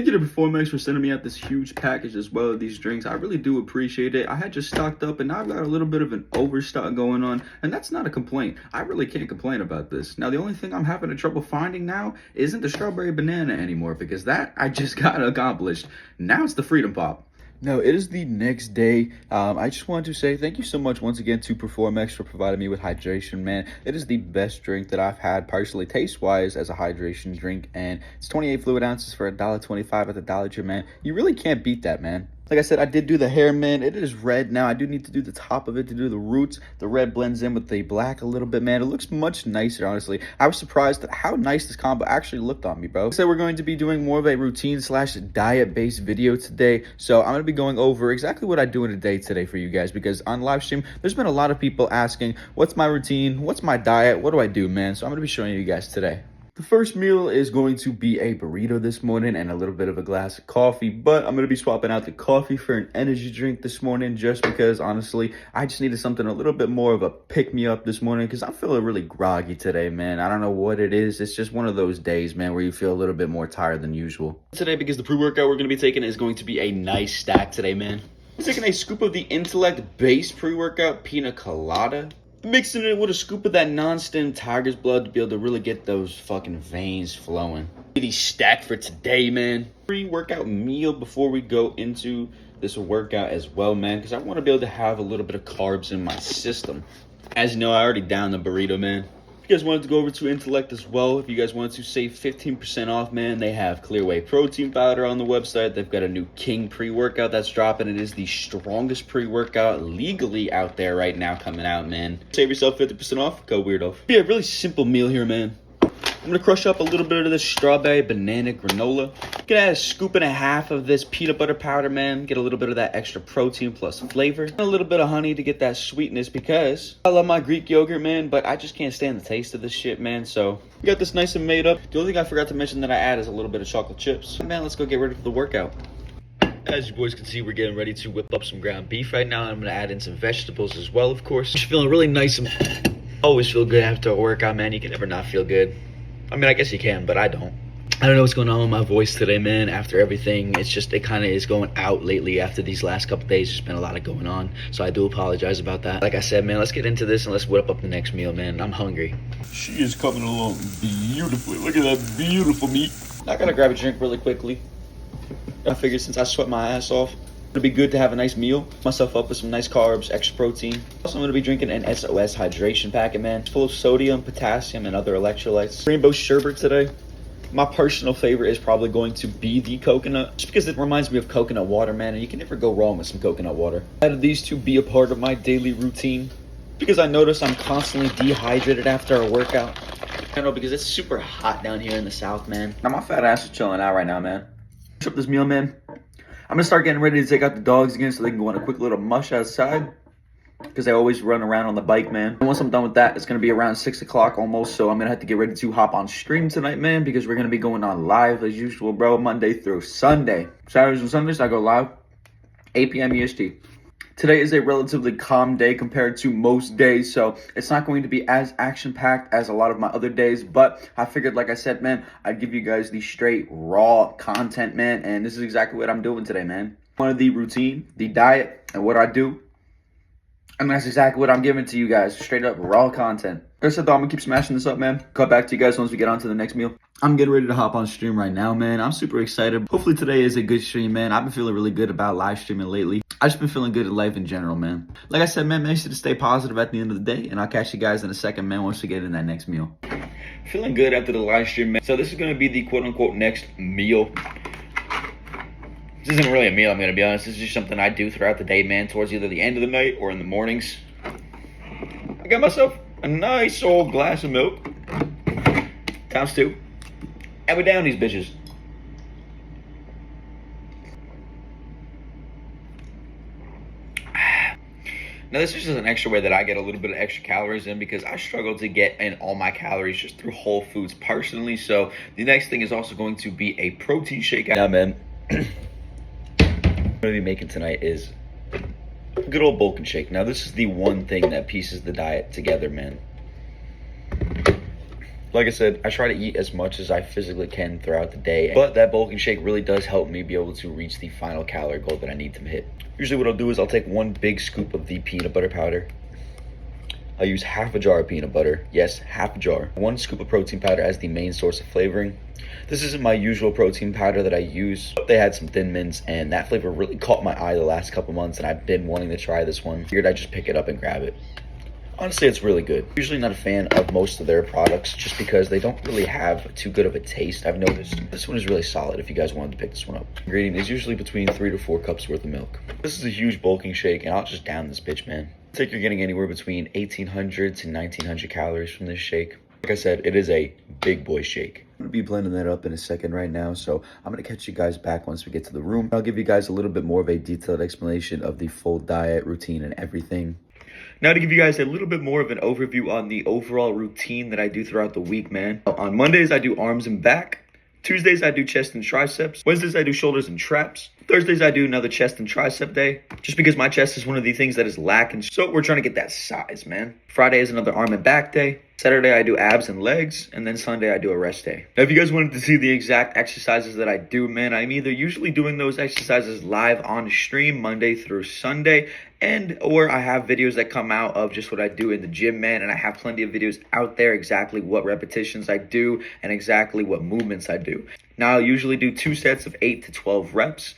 Thank you to PerformX for sending me out this huge package as well of these drinks. I really do appreciate it. I had just stocked up and now I've got a little bit of an overstock going on, and that's not a complaint. I really can't complain about this. Now, the only thing I'm having trouble finding now isn't the strawberry banana anymore, because that I just got accomplished. Now it's the Freedom Pop. No, it is the next day. I just wanted to say thank you so much once again to PerformX for providing me with hydration, man. It is the best drink that I've had personally, taste-wise, as a hydration drink, and it's 28 fluid ounces for $1.25 at the Dollar Tree, man. You really can't beat that, man. Like I said, I did do the hair, man. It is red now. I do need to do the top of it to do the roots. The red blends in with the black a little bit, man. It looks much nicer, honestly. I was surprised at how nice this combo actually looked on me, bro. So we're going to be doing more of a routine slash diet-based video today. So I'm going to be going over exactly what I do in a day today for you guys, because on live stream, there's been a lot of people asking, what's my routine? What's my diet? What do I do, man? So I'm going to be showing you guys today. The first meal is going to be a burrito this morning and a little bit of a glass of coffee, but I'm going to be swapping out the coffee for an energy drink this morning, just because, honestly, I just needed something a little bit more of a pick-me-up this morning, because I'm feeling really groggy today, man. I don't know what it is. It's just one of those days, man, where you feel a little bit more tired than usual. Today, because the pre-workout we're going to be taking is going to be a nice stack today, man. I'm taking a scoop of the Intellect Base pre-workout Pina Colada, mixing it with a scoop of that non-stim tiger's blood to be able to really get those fucking veins flowing. The stack for today, man. Pre-workout meal before we go into this workout as well, man, because I want to be able to have a little bit of carbs in my system. As you know, I already downed the burrito, man. If you guys wanted to go over to Intellect as well, if you guys wanted to save 15% off, man, they have Clear Whey protein powder on the website. They've got a new King pre-workout that's dropping. It is the strongest pre-workout legally out there right now coming out, man. Save yourself 50% off. Go weirdo. Yeah, really simple meal here, man. I'm going to crush up a little bit of this strawberry banana granola. I'm going to add a scoop and a half of this peanut butter powder, man. Get a little bit of that extra protein plus flavor. And a little bit of honey to get that sweetness, because I love my Greek yogurt, man, but I just can't stand the taste of this shit, man. So we got this nice and made up. The only thing I forgot to mention that I add is a little bit of chocolate chips. Man, let's go get ready for the workout. As you boys can see, we're getting ready to whip up some ground beef right now. I'm going to add in some vegetables as well, of course. Just feeling really nice and always feel good after a workout, man. You can never not feel good. I mean, I guess you can, but I don't. I don't know what's going on with my voice today, man. After everything, it's just, it kind of is going out lately. After these last couple days, there's been a lot of going on. So I do apologize about that. Like I said, man, let's get into this and let's whip up the next meal, man. I'm hungry. She is coming along beautifully. Look at that beautiful meat. I gotta grab a drink really quickly. I figured since I sweat my ass off, it'd be good to have a nice meal. Myself up with some nice carbs, extra protein. Also, I'm gonna be drinking an Sos Hydration packet, man. It's full of sodium, potassium, and other electrolytes. Rainbow sherbet today. My personal favorite is probably going to be the coconut, just because it reminds me of coconut water, man, and you can never go wrong with some coconut water. I added these to be a part of my daily routine, because I notice I'm constantly dehydrated after a workout. I know, because it's super hot down here in the South, man. Now my fat ass is chilling out right now, man. Finish up this meal, man. I'm gonna start getting ready to take out the dogs again so they can go on a quick little mush outside, because they always run around on the bike, man. And once I'm done with that, it's gonna be around 6 o'clock almost, so I'm gonna have to get ready to hop on stream tonight, man, because we're gonna be going on live as usual, bro, Monday through Sunday. Saturdays and Sundays, I go live, 8 p.m. EST. Today is a relatively calm day compared to most days, so it's not going to be as action-packed as a lot of my other days, but I figured, like I said, man, I'd give you guys the straight, raw content, man, and this is exactly what I'm doing today, man. One of the routine, the diet, and what I do, and that's exactly what I'm giving to you guys, straight up raw content. Like I said, though, I'm gonna keep smashing this up, man. Cut back to you guys once we get on to the next meal. I'm getting ready to hop on stream right now, man. I'm super excited. Hopefully today is a good stream, man. I've been feeling really good about live streaming lately. I've just been feeling good in life in general, man. Like I said, man, make sure to stay positive at the end of the day, and I'll catch you guys in a second, man, once we get in that next meal. Feeling good after the live stream, man. So this is gonna be the quote-unquote next meal. This isn't really a meal, I'm gonna be honest. This is just something I do throughout the day, man, towards either the end of the night or in the mornings. I got myself a nice old glass of milk, times 2, and we down these bitches. Now this is just an extra way that I get a little bit of extra calories in, because I struggle to get in all my calories just through Whole Foods personally. So the next thing is also going to be a protein shake. Now, man, what I'm gonna be making tonight is a good old bulk and shake. Now this is the one thing that pieces the diet together, man. Like I said, I try to eat as much as I physically can throughout the day, but that bulking shake really does help me be able to reach the final calorie goal that I need to hit. Usually what I'll do is I'll take one big scoop of the peanut butter powder. I'll use half a jar of peanut butter. Yes, half a jar. One scoop of protein powder as the main source of flavoring. This isn't my usual protein powder that I use, but they had some Thin Mints, and that flavor really caught my eye the last couple months, and I've been wanting to try this one. Figured I'd just pick it up and grab it. Honestly, it's really good. Usually not a fan of most of their products just because they don't really have too good of a taste. I've noticed this one is really solid if you guys wanted to pick this one up. Ingredient is usually between 3 to 4 cups worth of milk. This is a huge bulking shake, and I'll just down this bitch, man. I think you're getting anywhere between 1,800 to 1,900 calories from this shake. Like I said, it is a big boy shake. I'm gonna be blending that up in a second right now, so I'm gonna catch you guys back once we get to the room. I'll give you guys a little bit more of a detailed explanation of the full diet routine and everything. Now to give you guys a little bit more of an overview on the overall routine that I do throughout the week, man. On Mondays, I do arms and back. Tuesdays, I do chest and triceps. Wednesdays, I do shoulders and traps. Thursdays, I do another chest and tricep day, just because my chest is one of the things that is lacking. So we're trying to get that size, man. Friday is another arm and back day. Saturday, I do abs and legs. And then Sunday, I do a rest day. Now, if you guys wanted to see the exact exercises that I do, man, I'm either usually doing those exercises live on stream Monday through Sunday, or I have videos that come out of just what I do in the gym, man. And I have plenty of videos out there exactly what repetitions I do and exactly what movements I do. Now, I'll usually do 2 sets of 8 to 12 reps.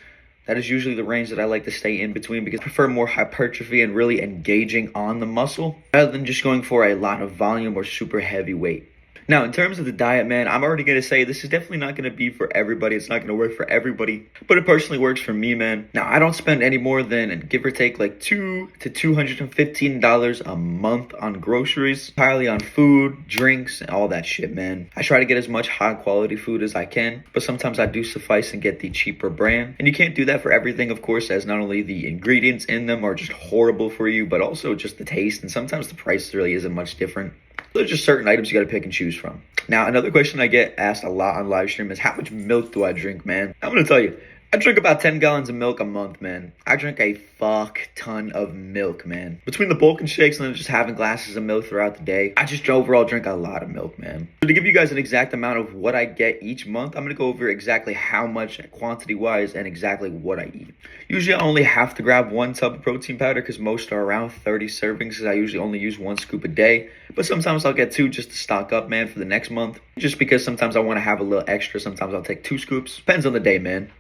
That is usually the range that I like to stay in between because I prefer more hypertrophy and really engaging on the muscle rather than just going for a lot of volume or super heavy weight. Now, in terms of the diet, man, I'm already going to say this is definitely not going to be for everybody. It's not going to work for everybody, but it personally works for me, man. Now, I don't spend any more than, give or take, like $200 to $215 a month on groceries, entirely on food, drinks, and all that shit, man. I try to get as much high quality food as I can, but sometimes I do suffice and get the cheaper brand. And you can't do that for everything, of course, as not only the ingredients in them are just horrible for you, but also just the taste. And sometimes the price really isn't much different. There's just certain items you got to pick and choose from. Now, another question I get asked a lot on live stream is how much milk do I drink, man? I'm going to tell you, I drink about 10 gallons of milk a month, man. I drink a fuck ton of milk, man. Between the bulk and shakes and then just having glasses of milk throughout the day, I just overall drink a lot of milk, man. So to give you guys an exact amount of what I get each month, I'm going to go over exactly how much quantity-wise and exactly what I eat. Usually I only have to grab 1 tub of protein powder because most are around 30 servings because I usually only use 1 scoop a day. But sometimes I'll get 2 just to stock up, man, for the next month. Just because sometimes I want to have a little extra. Sometimes I'll take 2 scoops. Depends on the day, man.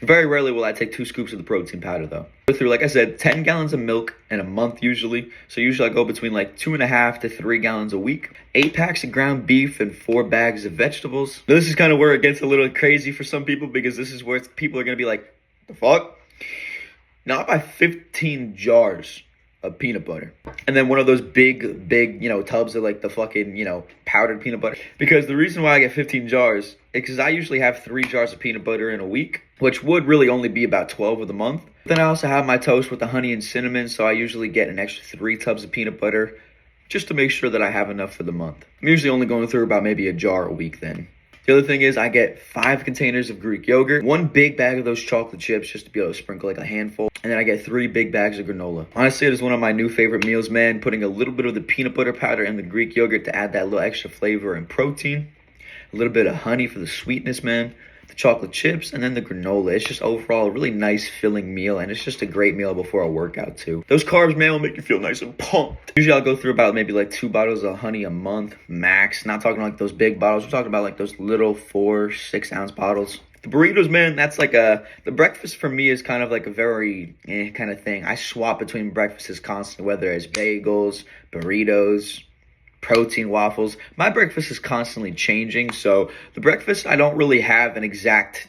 Very rarely will I take 2 scoops of the protein powder, though. Go through, like I said, 10 gallons of milk in a month usually. So usually I go between like 2.5 to 3 gallons a week. 8 packs of ground beef and 4 bags of vegetables. Now, this is kind of where it gets a little crazy for some people because this is where people are going to be like, the fuck? Now I buy 15 jars of peanut butter. And then one of those big, tubs of like the fucking, powdered peanut butter. Because the reason why I get 15 jars is because I usually have 3 jars of peanut butter in a week, which would really only be about 12 of the month. Then I also have my toast with the honey and cinnamon, so I usually get an extra 3 tubs of peanut butter just to make sure that I have enough for the month. I'm usually only going through about maybe a jar a week then. The other thing is I get 5 containers of Greek yogurt, 1 big bag of those chocolate chips just to be able to sprinkle like a handful, and then I get 3 big bags of granola. Honestly, it is one of my new favorite meals, man, putting a little bit of the peanut butter powder and the Greek yogurt to add that little extra flavor and protein, a little bit of honey for the sweetness, man, the chocolate chips, and then the granola. It's just overall a really nice filling meal, and it's just a great meal before a workout too. Those carbs, man, will make you feel nice and pumped. Usually I'll go through about maybe like 2 bottles of honey a month max. Not talking like those big bottles. We're talking about like those little 4-6 ounce bottles. The burritos, man, that's like the breakfast for me is kind of like a very kind of thing. I swap between breakfasts constantly, whether it's bagels, burritos, protein waffles. My breakfast is constantly changing, so the breakfast I don't really have an exact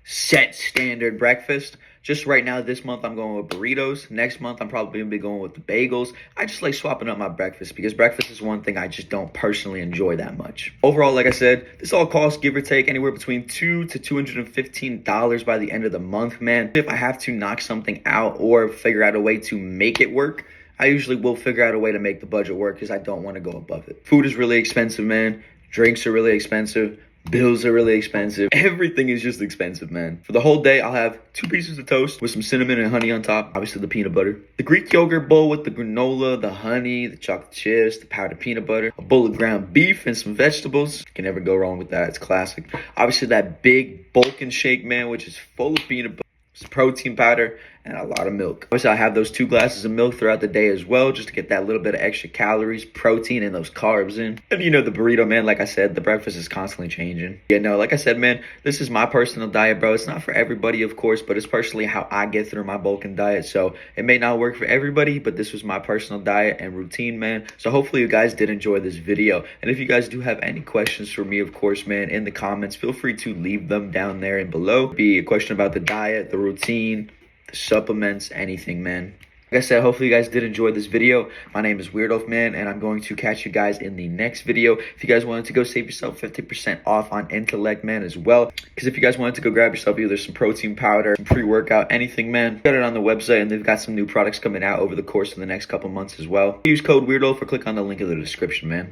set standard breakfast. Just right now this month I'm going with burritos. Next month I'm probably gonna be going with the bagels. I just like swapping up my breakfast because breakfast is one thing I just don't personally enjoy that much. Overall, like I said, this all costs give or take anywhere between $200 to $215 by the end of the month, man. If I have to knock something out or figure out a way to make it work, I usually will figure out a way to make the budget work because I don't want to go above it. Food is really expensive, man. Drinks are really expensive. Bills are really expensive. Everything is just expensive, man. For the whole day, I'll have 2 pieces of toast with some cinnamon and honey on top. Obviously, the peanut butter. The Greek yogurt bowl with the granola, the honey, the chocolate chips, the powdered peanut butter. A bowl of ground beef and some vegetables. Can never go wrong with that. It's classic. Obviously, that big bulking shake, man, which is full of peanut butter, some protein powder, and a lot of milk. Obviously, I have those 2 glasses of milk throughout the day as well, just to get that little bit of extra calories, protein, and those carbs in. And you know, the burrito, man, like I said, the breakfast is constantly changing. Yeah, no, like I said, man, this is my personal diet, bro. It's not for everybody, of course, but it's personally how I get through my bulking diet. So it may not work for everybody, but this was my personal diet and routine, man. So hopefully you guys did enjoy this video. And if you guys do have any questions for me, of course, man, in the comments, feel free to leave them down there and below. Be a question about the diet, the routine, the supplements, anything, man. Like I said, hopefully you guys did enjoy this video. My name is Weirdof Man, and I'm going to catch you guys in the next video. If you guys wanted to go save yourself 50% off on Intellect, man, as well. Because if you guys wanted to go grab yourself either some protein powder, some pre-workout, anything, man, got it on the website, and they've got some new products coming out over the course of the next couple months as well. Use code Weirdof or click on the link in the description, man.